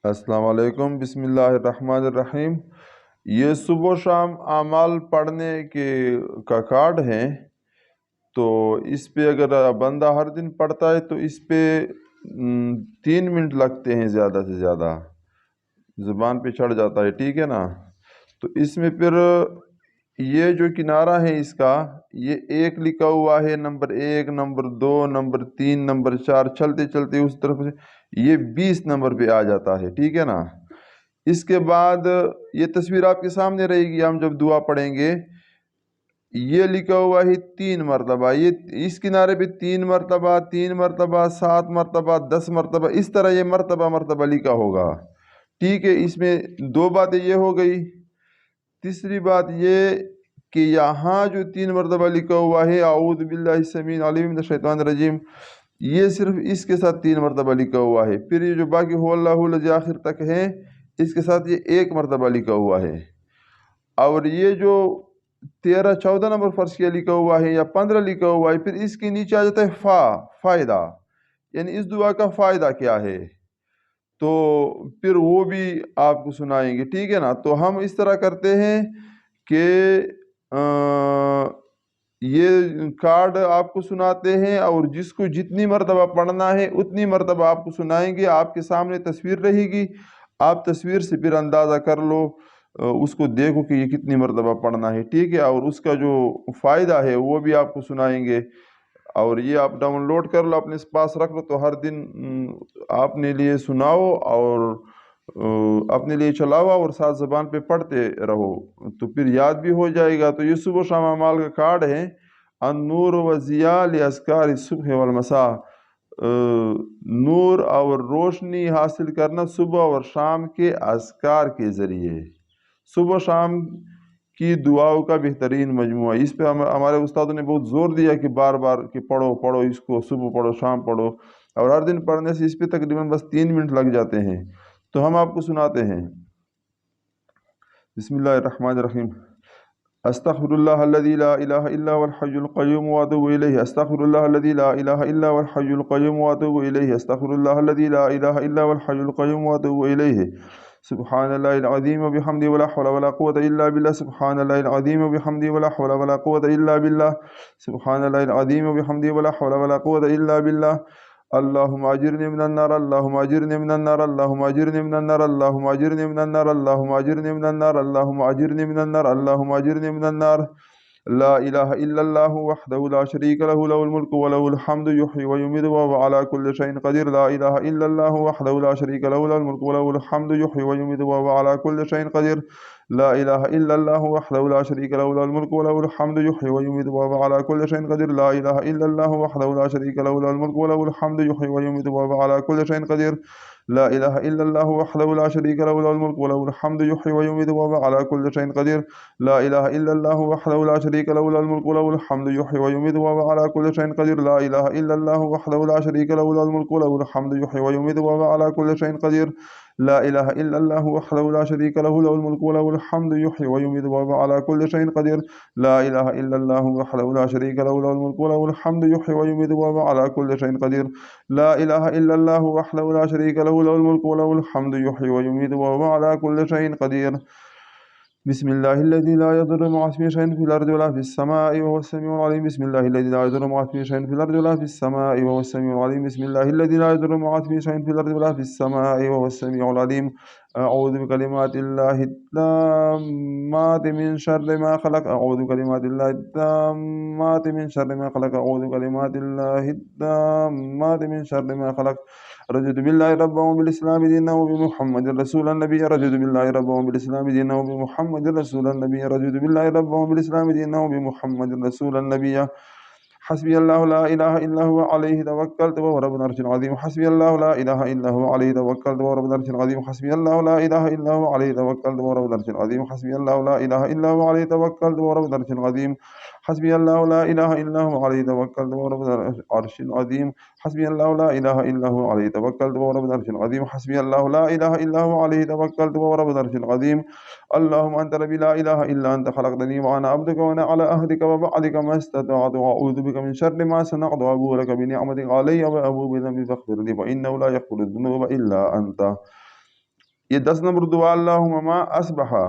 अस्सलाम वालेकुम, बिस्मिल्लाहिर्रहमानिर्रहीम। ये सुबह शाम आमाल पढ़ने के का कार्ड है। तो इस पे अगर बंदा हर दिन पढ़ता है तो इस पे 3 मिनट लगते हैं ज़्यादा से ज़्यादा, ज़ुबान पे चढ़ जाता है, ठीक है ना। तो इसमें फिर ये जो किनारा है इसका, ये एक लिखा हुआ है, नंबर 1, नंबर 2, नंबर 3, नंबर 4, चलते चलते उस तरफ से ये 20 नंबर पे आ जाता है, ठीक है ना। इसके बाद ये तस्वीर आपके सामने रहेगी, हम जब दुआ पढ़ेंगे ये लिखा हुआ है 3 मरतबा, ये इस किनारे पे 3 मरतबा, 3 मरतबा, 7 मरतबा, 10 मरतबा, इस तरह ये मरतबा मरतबा लिखा होगा, ठीक है। इसमें दो बातें ये हो गई। तीसरी बात ये कि यहाँ जो 3 मरतबा लिखा हुआ है आऊज़ु बिल्लाहि समीइल अलीम मिनश शैतानिर रजीम, ये सिर्फ इसके साथ 3 मरतबा लिखा हुआ है। फिर ये जो बाकी हुवल्लाहु लज़ी आखिर तक है इसके साथ ये 1 मरतबा लिखा हुआ है। और ये जो 13-14 नंबर फर्श किया लिखा हुआ है या 15 लिखा हुआ है, फिर इसके नीचे आ जाता है फ़ायदा, यानी इस दुआ का फ़ायदा क्या है, तो फिर वो भी आपको सुनाएंगे, ठीक है ना। तो हम इस तरह करते हैं कि ये कार्ड आपको सुनाते हैं और जिसको जितनी मरतबा पढ़ना है उतनी मरतबा आपको सुनाएंगे। आपके सामने तस्वीर रहेगी, आप तस्वीर से फिर अंदाज़ा कर लो, उसको देखो कि ये कितनी मरतबा पढ़ना है, ठीक है। और उसका जो फ़ायदा है वो भी आपको सुनाएंगे। और ये आप डाउनलोड कर लो, अपने पास रख लो, तो हर दिन अपने लिए सुनाओ और अपने लिए चलाओ और साथ ज़बान पे पढ़ते रहो, तो फिर याद भी हो जाएगा। तो ये सुबह शाम अमाल का कार्ड है, अन्नूर व ज़िया लिअस्कार सुबह वल मसा, नूर और रोशनी हासिल करना सुबह और शाम के अस्कार के ज़रिए। सुबह शाम की दुआओं का बेहतरीन मजमुआ। इस पे हमारे उस्तादों ने बहुत ज़ोर दिया कि बार बार कि पढ़ो पढ़ो इसको, सुबह पढ़ो शाम पढ़ो, और हर दिन पढ़ने से इस पे तकरीबन बस 3 मिनट लग जाते हैं। तो हम आपको सुनाते हैं। बिस्मिल्लाहिर्रहमानिर्रहीम। अस्तग़फिरुल्लाहल्लज़ी ला इलाहा इल्ला हुवल हय्युल क़य्यूम व अतूबु इलैहि। अस्तग़फिरुल्लाहल्लज़ी ला इलाहा इल्ला हुवल हय्युल क़य्यूम व अतूबु इलैहि। अस्तग़फिरुल्लाहल्लज़ी ला इलाहा इल्ला हुवल हय्युल क़य्यूम व अतूबु इलैहि। सुब्हानल्लाहिल अज़ीम व बिहम्दिही व ला हौला व ला कुव्वता इल्ला बिल्लाह। सुब्हानल्लाहिल अज़ीम व बिहम्दिही व ला हौला व ला कुव्वता इल्ला बिल्लाह। सुब्हानल्लाहिल अज़ीम व बिहम्दिही व ला हौला व ला कुव्वता इल्ला बिल्लाह। अल्लाहुम्मा अजिरनी मिनन नार, अल्लाहुम्मा अजिरनी मिनन नार, अल्लाहुम्मा अजिरनी मिनन नार, अल्लाहुम्मा अजिरनी मिनन नार, अल्लाहुम्मा अजिरनी मिनन नार, अल्लाहुम्मा अजिरनी मिनन नार, अल्लाहुम्मा अजिरनी मिनन नार। ला इलाहा इल्लल्लाहु वहदहु ला शरीका लहु, लहुल मुल्कु व लहुल हम्दु, युह्यी व युमीतु व हुवा अला कुल्लि शैइन क़दीर। ला इलाहा इल्लल्लाहु वहदहु ला शरीका लहु, लहुल मुल्कु व लहुल हम्दु, युह्यी व युमीतु व हुवा अला कुल्लि शैइन क़दीर। ला इलाहा इल्लल्लाहु वहदहु ला शरीका लहु, लहुल मुल्कु व लहुल हम्दु, युह्यी व युमीतु व हुवा अला कुल्लि शैइन क़दीर। ला इलाहा इल्लल्लाहु वहदहु ला शरीका लहु, लहुल मुल्कु व लहुल हम्दु, युह्यी व युमीतु व हुवा अला कुल्लि शैइन क़दीर। ला इलाहा इल्लल्लाहु वहदहु ला शरीका लहु, लहुल मुल्कु व लहुल हम्दु, युह्यी व युमीतु व हुवा अला कुल्लि शैइन क़दीर। ला इलाहा इल्लल्लाहु वहदहु ला शरीका लहु, लहुल मुल्कु व लहुल हम्दु, युह्यी व युमीतु व हुवा अला कुल्लि शैइन क़दीर। ला इलाहा इल्लल्लाहु वहदहु ला शरीका लहु, लहुल मुल्कु व लहुल हम्दु, युह्यी व युमीतु व हुवा अला कुल्लि शैइन क़दीर। ला इलाहा इल्लल्लाहु वहदहु ला शरीका लहु, लहुल मुल्कु व लहुल हम्दु, युह्यी व युमीतु व हुवा अला कुल्लि शैइन क़दीर। ला इलाहा इल्लल्लाहु वहदहु ला शरीका लहु, लहुल मुल्कु व लहुल हम्दु, युह्यी व युमीतु व हुवा अला कुल्लि शैइन क़दीर। ला इलाहा इल्लल्लाहु वहदहु ला शरीका लहु, लहुल मुल्कु व लहुल हम्दु, युह्यी व युमीतु व हुवा अला कुल्लि शैइन क़दीर। बिस्मिल्लाहिल्लज़ी ला यज़ुर्रु मअ इस्मिही शै'उन फ़िल अर्ज़ि वला फ़िस समाइ व हुवस समीउल अलीम। बिस्मिल्लाहिल्लज़ी ला यज़ुर्रु मअ इस्मिही शै'उन फ़िल अर्ज़ि वला फ़िस समाइ व हुवस समीउल अलीम। बिस्मिल्लाहिल्लज़ी ला यज़ुर्रु मअ इस्मिही शै'उन फ़िल अर्ज़ि वला फ़िस समाइ व हुवस समीउल अलीम। अऊज़ु बिकलिमातिल्लाहि त्ताम्माति मिन शर्रि मा ख़लक़। अऊज़ु बिकलिमातिल्लाहि त्ताम्माति मिन शर्रि मा ख़लक़। अऊज़ु बिकलिमातिल्लाहि त्ताम्माति मिन शर्रि मा ख़लक़। रज़ितु बिल्लाहि रब्बन व बिल इस्लामि दीनन व बिमुहम्मदिर रसूलन नबिय्यन। रज़ितु बिल्लाहि रब्बन व बिल इस्लामि दीनन व बिमुहम्मदिर रसूलन नबिय्यन। रज़ितु बिल्लाहि रब्बन व बिल इस्लामि दीनन व बिमुहम्मदिर रसूलन नबिय्यन। हस्बियल्लाहु ला इलाहा इल्ला हुवा अलैहि तवक्कलतु व हुवा रब्बुल अर्शिल अज़ीम। हस्बियल्लाहु ला इलाहा इल्ला हुवा अलैहि तवक्कलतु व हुवा रब्बुल अर्शिल अज़ीम। हस्बियल्लाहु ला इलाहा इल्ला हुवा अलैहि तवक्कलतु व हुवा रब्बुल अर्शिल अज़ीम। हस्बियल्लाहु ला इलाहा इल्ला हुवा अलैहि तवक्कलतु व हुवा रब्बुल अर्शिल अज़ीम। हस्बियल्लाहु ला इलाहा इल्ला हुवा अलैहि तवक्कलतु व हुवा रब्बुल अर्शिल अज़ीम। हस्बियल्लाहु ला इलाहा इल्ला हुवा अलैहि तवक्कलतु व हुवा रब्बुल अर्शिल अज़ीम। हस्बियल्लाहु ला इलाहा इल्ला हुवा अलैहि तवक्कलतु व हुवा रब्बुल अर्शिल अज़ीम। अल्लाहुम्मा अन्ता रब्बी ला इलाहा इल्ला अन्ता खलक़तनी व अना अब्दुका व अना अला अहदिका व वअदिका मस्ततअतु व अऊज़ु बिका मिन शर्रि मा सनअतु व अबूअु लका बिनिअमतिका अलैय्या व अबूअु बिज़ंबी फ़ाग़फ़िर ली फ़इन्नहु ला यग़फ़िरु ज़ुनूबा इल्ला अन्ता। ये 10 नंबर दुआ अल्लाहुम्मा अस्बहा,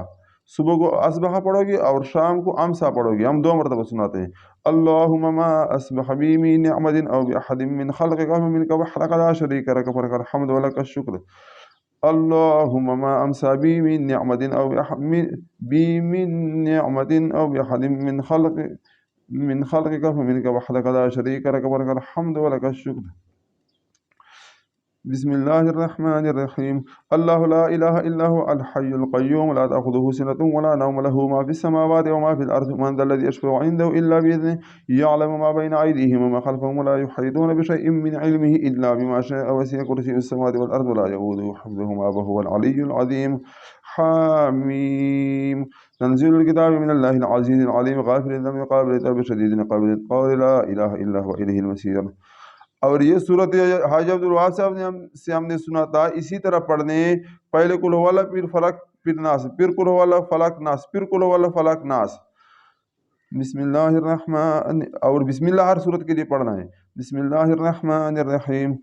सुबह को अस्बहा पढ़ोगे और शाम को अमसा पढ़ोगे। हम 2 मरतबा सुनाते हैं। अल्लाहुम्मा अस्बह बी मिन निअमतिन औ बिअहदिन मिन खल्क़िका मिनका वहदक ला शरीका लक फलकल हम्द व लकश शुक्र। अल्लाहुम्मा अमसा बी मिन निअमतिन औ निअमतिन औ बिअहदिन मिन खल्क़िका मिनका वहदक ला शरीका लक फलकल हम्द व लकश शुक्र। बिस्मिल्लाहिर्रहमानिर्रहीम। अल्लाहु ला इलाहा इल्ला हुवा अल हय्युल क़य्यूम ला तअख़ुज़ुहु सिनतुन व ला नौम लहु मा फ़िस समावाति व मा फ़िल अर्ज़ि मन ज़ल्लज़ी यशफ़अु इंदहु इल्ला बिइज़्निहि यअलमु मा बैना अयदीहिम व मा ख़ल्फ़हुम व ला युहीतूना बिशैइन मिन इल्मिहि इल्ला बिमा शाअ वसिअ कुर्सियुहु समावाति वल अर्ज़ व ला यऊदुहु हिफ़्ज़ुहुमा व हुवल अलिय्युल अज़ीम। हामीम। तंज़ीलुल किताबि मिनल्लाहिल अज़ीज़िल अलीम ग़ाफ़िरिज़ ज़ंबि व क़ाबिलित तौबि शदीदिल इक़ाब ज़िल क़ौलि ला इलाहा इल्ला हुवा इलैहिल मसीर। और ये सूरत हाजी अब्दुल वहाब साहब से हमने सुना था इसी तरह पढ़ने, पहले कुल हुवल्लाह फिर फलक फिर नास, फिर कुल हुवल्लाह फलक नास, फिर कुल हुवल्लाह फलक नास। बिस्मिल्लाहिर्रहमान, और बिस्मिल्लाह हर सूरत के लिए पढ़ना है। बिस्मिल्लाहिर्रहमानिर्रहीम।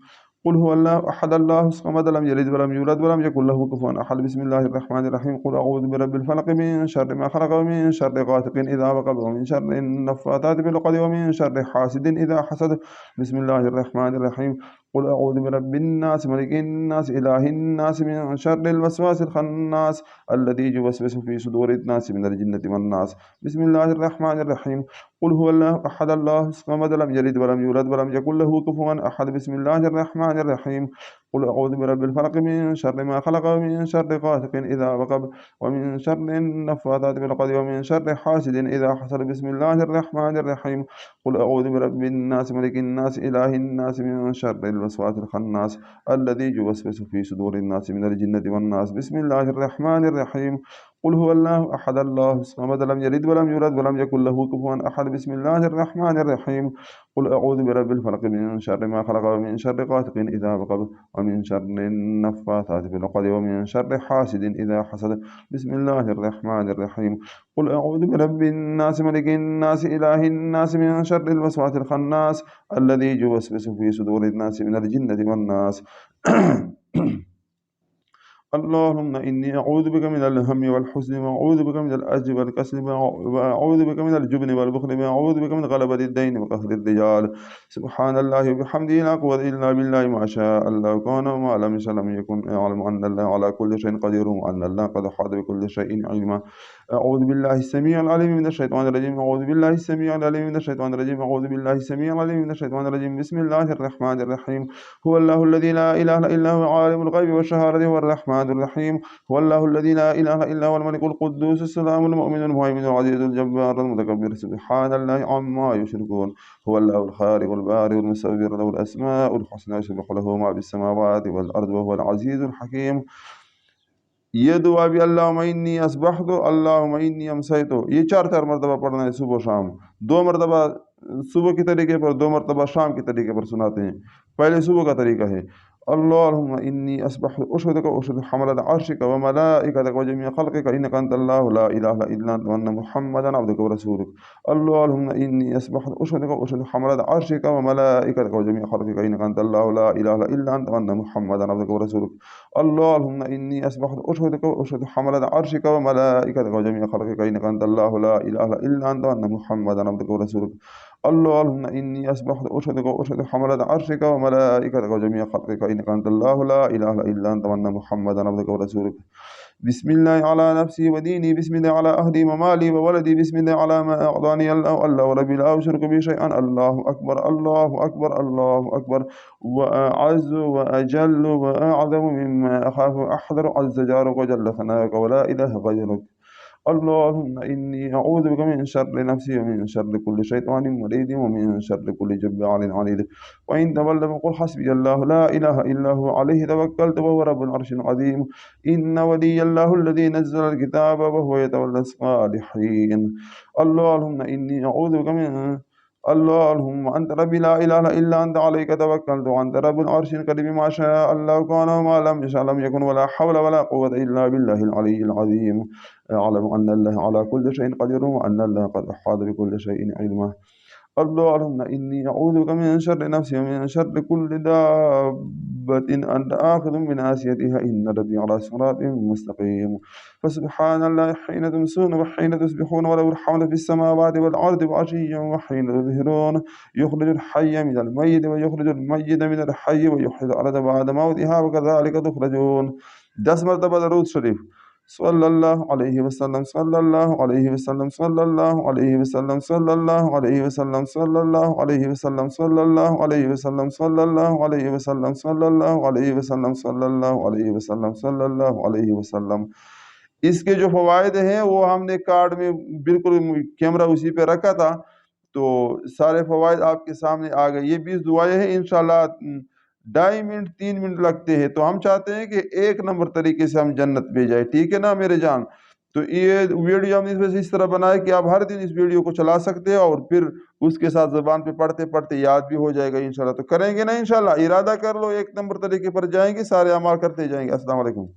कुल हुवल्लाहु अहद अल्लाहुस समद लम यलिद वलम यूलद वलम यकुल लहु कुफुवन अहद। बिस्मिल्लाहिर्रहमानिर्रहीम। कुल अऊज़ु बिरब्बिल फलक मिन शर्रि मा खलक़ व मिन शर्रि गासिक़िन इज़ा वक़ब व मिन शर्रि नफ़्फ़ाताति फ़िल उक़द व मिन शर्रि हासिदिन इज़ा हसद। बिस्मिल्लाहिर्रहमानिर्रहीम। कुल अऊज़ु बिरब्बिन नास मलिकिन नास इलाहिन नास मिन शर्रिल वसवासिल खन्नास अल्लज़ी युवस्विसु फ़ी सुदूरिन नास मिनल जिन्नति वन नास। बिस्मिल्लाहिर्रहमानिर्रहीम। कुल हुवल्लाहु अहद अल्लाहुस समद लम यलिद वलम यूलद वलम यकुल लहु कुफुवन अहद। बिस्मिल्लाहिर्रहमानिर्रहीम। कुल अऊज़ु बिरब्बिल फलक मिन शर्रि मा खलक़ व मिन शर्रि गासिक़िन इज़ा वक़ब व मिन शर्रि नफ़्फ़ाताति फ़िल उक़द व मिन शर्रि हासिदिन इज़ा हसद। बिस्मिल्लाहिर्रहमानिर्रहीम। कुल अऊज़ु बिरब्बिन नास मलिकिन नास इलाहिन नास मिन शर्रिल वसवासिल खन्नास अल्लज़ी युवस्विसु फ़ी सुदूरिन नास मिनल जिन्नति वन नास। बिस्मिल्लाहिर्रहमानिर्रहीम। कुल हुवल्लाहु अहद अल्लाहुस समद लम यलिद वलम यूलद वलम यकुल लहु कुफुवन अहद। बिस्मिल्लाहिर्रहमानिर्रहीम। कुल अऊज़ु बिरब्बिल फलक मिन शर्रि मा खलक़ व मिन शर्रि गासिक़िन इज़ा वक़ब व मिन शर्रि नफ़्फ़ाताति फ़िल उक़द व मिन शर्रि हासिदिन इज़ा हसद। बिस्मिल्लाहिर्रहमानिर्रहीम। कुल अऊज़ु बिरब्बिन नास मलिकिन नास इलाहिन नास मिन शर्रिल वसवासिल खन्नास अल्लज़ी युवस्विसु फ़ी सुदूरिन नास मिनल जिन्नति वन नास। अल्लाहुम्मा इन्नी अऊज़ु बिका मिनल हम्मि वल हुज़्नि व अऊज़ु बिका मिनल अज्ज़ि वल कसली व अऊज़ु बिका मिनल जुब्नि वल बुख़्लि व अऊज़ु बिका मिन ग़लबति द्दैनि व क़हरि रिजाल। सुब्हानल्लाहि व बिहम्दिहि ला क़ुव्वता इल्ला बिल्लाहि मा शाअ अल्लाहु कान व मा लम यशअ लम यकुन। अअलमु अन्ना अल्लाह अला कुल्लि शैइन क़दीर व अन्ना अल्लाह क़द अहाता बिकुल्लि शैइन इल्मा। अऊज़ु बिल्लाहि अस्समीइल अलीम मिनश शैतानिर रजीम। अऊज़ु बिल्लाहि अस्समीइल अलीम मिनश शैतानिर रजीम। अऊज़ु बिल्लाहि अस्समीइल अलीम मिनश शैतानिर रजीम। बिस्मिल्लाहिर रहमानिर रहीम। हुवल्लाहु अल्लज़ी ला इलाहा इल्ला हुवा आलिमुल ग़ैबि वश-शहादति हुवर रहमानिर रहीम। हुवल्लाहु अल्लज़ी ला इलाहा इल्ला हुवल मलिकुल क़ुद्दूसुस सलामुल मुअमिनुल मुहैमिनुल अज़ीज़ुल जब्बारुल मुतकब्बिर सुब्हानल्लाहि अम्मा युशरिकून। हुवल्लाहुल ख़ालिक़ुल बारिउल मुसव्विर लहुल अस्माउल हुस्ना युसब्बिहु लहु मा फ़िस समावाति वल अर्ज़ि व हुवल अज़ीज़ुल हकीम। ये दुआ भी अल्लाहुम्मा इन्नी अस्बहतु अल्लाहुम्मा इन्नी अमसैतु, ये 4-4 मरतबा पढ़ना है सुबह शाम। 2 मरतबा सुबह के तरीके पर, 2 मरतबा शाम के तरीके पर सुनाते हैं। पहले सुबह का तरीका है अल्लाहुम्मा इन्नी अस्बहतु उशहिदुका व उशहिदु हमलत अर्शिका व मलाइकतका व जमीअ खल्क़िका इन्नका अंतल्लाहु ला इलाहा इल्ला अंता व अन्ना मुहम्मदन अब्दुका व रसूलुक। अल्लाहुम्मा इन्नी अस्बहतु उशहिदुका व उशहिदु हमलत अर्शिका व मलाइकतका व जमीअ खल्क़िका इन्नका अंतल्लाहु ला इलाहा इल्ला अंता व अन्ना मुहम्मदन अब्दुका व रसूलुक। अल्लाहुम्मा इन्नी अस्बहतु उशहिदुका व उशहिदु हमलत अर्शिका व मलाइकतका व जमीअ खल्क़िका इन्नका अंतल्लाहु ला इलाहा इल्ला अंता व अन्ना मुहम्मदन अब्दुका व रसूलुक। अल्लाहुम्मा इन्नी अस्बहतु उशहिदुका व उशहिदु हमलत अर्शिका व मलाइकतका व जमीअ खल्क़िका इन्नका अंतल्लाहु ला इलाहा इल्ला अंता व अन्ना मुहम्मदन अब्दुका व रसूलुक। बिस्मिल्लाहि अला नफ्सी व दीनी, बिस्मिल्लाहि अला अहली व माली व वलदी, बिस्मिल्लाहि अला मा अअतानी अल्लाहु अल्लाहु रब्बी ला उशरिकु बिही शैअन। अल्लाहु अकबर अल्लाहु अकबर अल्लाहु अकबर। व अअज़्ज़ु व अजल्लु व अअज़मु मिम्मा अख़ाफ़ु अहज़रु अज़्ज़ जारुका व जल्ल सनाउका व ला इलाहा ग़ैरुक। अल्लाहुम्मा इन्नी अऊज़ु बिका मिन शर्रि नफ्सी व मिन शर्रि कुल्लि शैतानिन मरीदिन व मिन शर्रि कुल्लि जब्बारिन अनीद। व इन तवल्लव फ़क़ुल हस्बियल्लाहु ला इलाहा इल्ला हुवा अलैहि तवक्कलतु व हुवा रब्बुल अर्शिल अज़ीम। इन्न वलिय्यल्लाहु अल्लज़ी नज़्ज़लल किताब व हुवा यतवल्लस सालिहीन। अल्लाहुम्मा इन्नी अऊज़ु बिका मिन अल्लाहुम्मा अंत रब्बी ला इलाहा इल्ला अंत अलैका तवक्कलतु व अंत रब्बुल अर्शिल करीम मा शाअ अल्लाहु कान व मा लम यशअ लम यकुन व ला हव्ला व ला क़ुव्वता इल्ला बिल्लाहिल अलिय्यिल अज़ीम। अअलमु अन्ना अल्लाह अला कुल्लि शैइन क़दीर व अन्ना अल्लाह क़द अहाता बिकुल्लि शैइन इल्मा। अल्लाहुम्मा इन्नी अऊज़ुबिका मिन शर्रि नफ्सी व मिन शर्रि कुल्लि दाब्बतिन अंता आखिज़ुम बिनासियतिहा इन्न रब्बी अला सिरातिन मुस्तक़ीम। फसुब्हानल्लाहि हिन्न तुमसून व हिन्न तुस्बिहून व लहुल हम्दु फिस समावाति वल अर्दि व अशिय्यन व हिन्न तुज़हिरून युख़रिजुल हय्य मिनल मय्यिति व युख़रिजुल मय्यिता मिनल हय्यि व युह्यिल अर्ज़ बअद मौतिहा व कज़ालिका तुख़रजून। 10 मरतबा दरूद शरीफ। सल्लल्लाहु अलैहि वसल्लम सल्लल्लाहु अलैहि वसल्लम सल्लल्लाहु अलैहि वसल्लम सल्लल्लाहु अलैहि वसल्लम सल्लल्लाहु अलैहि वसल्लम सल्लल्लाहु अलैहि वसल्लम सल्लल्लाहु अलैहि वसल्लम सल्लल्लाहु अलैहि वसल्लम सल्लल्लाहु अलैहि वसल्लम सल्लल्लाहु अलैहि वसल्लम। इसके जो फ़वाइद हैं वो हमने कार्ड में बिल्कुल कैमरा उसी पे रखा था, तो सारे फ़वाइद आपके सामने आ गए। ये 20 दुआएँ हैं इंशाअल्लाह 2.5 मिनट 3 मिनट लगते हैं, तो हम चाहते हैं कि एक नंबर तरीके से हम जन्नत में जाए, ठीक है ना मेरे जान? तो ये वीडियो हमने इसमें से इस तरह बनाया कि आप हर दिन इस वीडियो को चला सकते हैं और फिर उसके साथ ज़ुबान पे पढ़ते-पढ़ते याद भी हो जाएगा इंशाअल्लाह। तो करेंगे ना इंशाअल्लाह? इरादा कर लो, एक नंबर तरीके पर जाएँगे, सारे अमाल करते जाएँगे। अस्सलाम वालेकुम।